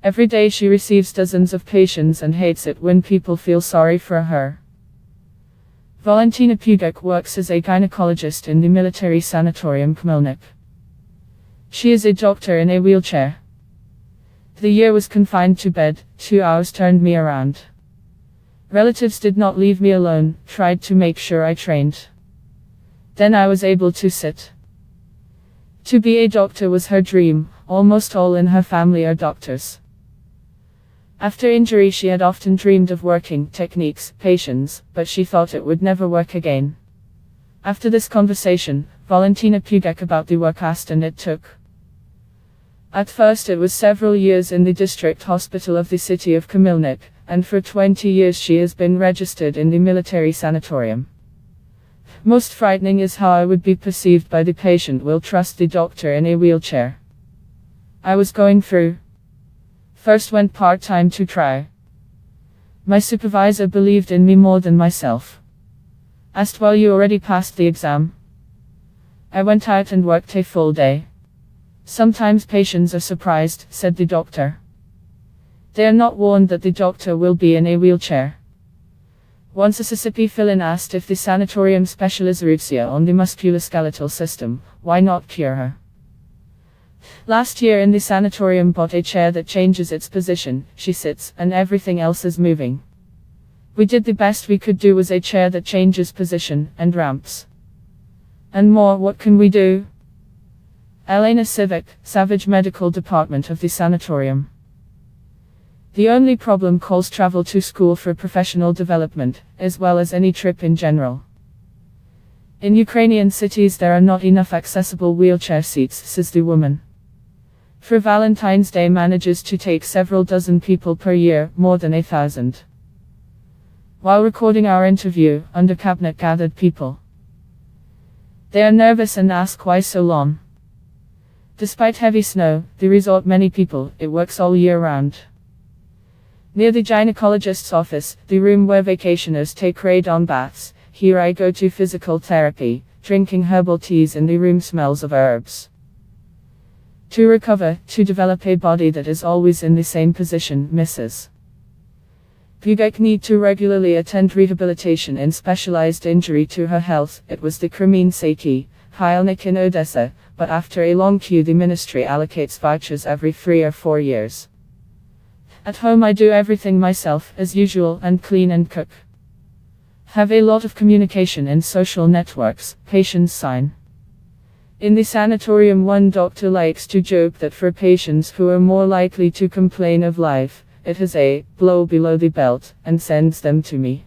Every day she receives dozens of patients and hates it when people feel sorry for her. Valentina Pugach works as a gynecologist in the military sanatorium Khmelnik. She is a doctor in a wheelchair. The year was confined to bed, 2 hours turned me around. Relatives did not leave me alone, tried to make sure I trained. Then I was able to sit. To be a doctor was her dream, almost all in her family are doctors. After injury she had often dreamed of working, techniques, patients, but she thought it would never work again. After this conversation, Valentina Pugach about the work asked and it took. At first it was several years in the district hospital of the city of Khmelnik, and for 20 years she has been registered in the military sanatorium. Most frightening is how I would be perceived by the patient will trust the doctor in a wheelchair. I was going through. First went part-time to try. My supervisor believed in me more than myself. Asked, well, you already passed the exam. I went out and worked a full day. Sometimes patients are surprised, said the doctor. They are not warned that the doctor will be in a wheelchair. Once a Mississippi fill-in asked if the sanatorium specializes on the musculoskeletal system, why not cure her? Last year in the sanatorium bought a chair that changes its position, she sits, and everything else is moving. We did the best we could do was a chair that changes position, and ramps. And more, what can we do? Elena Civic, Savage Medical Department of the sanatorium. The only problem calls travel to school for professional development, as well as any trip in general. In Ukrainian cities there are not enough accessible wheelchair seats, says the woman. For Valentine's Day manages to take several dozen people per year, more than 1,000. While recording our interview, under cabinet gathered people. They are nervous and ask why so long. Despite heavy snow, the resort many people, it works all year round. Near the gynecologist's office, the room where vacationers take radon baths, here I go to physical therapy, drinking herbal teas and the room smells of herbs. To recover, to develop a body that is always in the same position, Mrs. Pugach need to regularly attend rehabilitation in specialized injury to her health. It was the Khmelnik, Khmelnik in Odessa, but after a long queue the ministry allocates vouchers every 3 or 4 years. At home I do everything myself, as usual, and clean and cook. Have a lot of communication in social networks, patients sign. In the sanatorium one doctor likes to joke that for patients who are more likely to complain of life, it has a blow below the belt, and sends them to me.